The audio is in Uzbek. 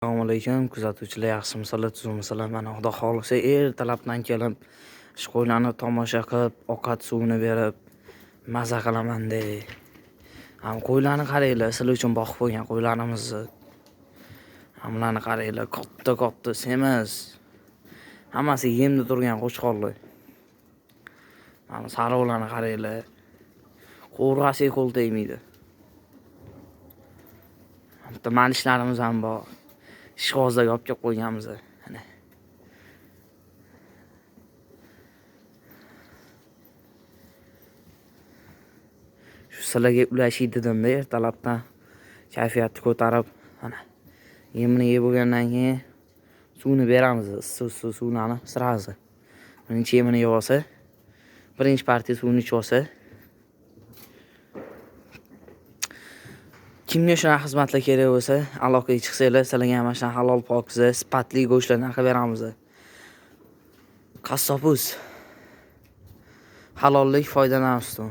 Assalomu alaykum kuzatuvchilar, yaxshimisizlar, tuzukmisizlar? Mana Xudo xolisa ertalabdan kelib ishqo'ylarni tomosha qilib, ovqat suvini berib maza qilaman-de. Ham qo'ylarni qaranglar, sizlar uchun boqib qo'ygan qo'ylarimizni. Hamlarni qaranglar, katta semiz. Hammasi yemda turgan qo'chqorlar. Mana sarovlarni qaranglar. Qo'rg'asi qo'l tegmaydi. Bitta malishlarimiz ham bor. Ishqozlarga olib kelib qo'yganmiz. Mana. Shu sizlarga ulashiydi dedim-da ertalabdan. Kayfiyatni ko'tarib, mana yemini yeb bo'lgandan keyin suvni beramiz. Issiq suvlarni sirazi. Birinchi yemini yeb olsa, birinchi partiya suvini ichib olsa, kimga shunaqa xizmatlar kerak bo'lsa, aloqaga chiqsanglar, sizlarga ham mana halol pokiza, sifatli go'shtlarni qilib beramiz. Qassobuz. Halollik foydadan ustun.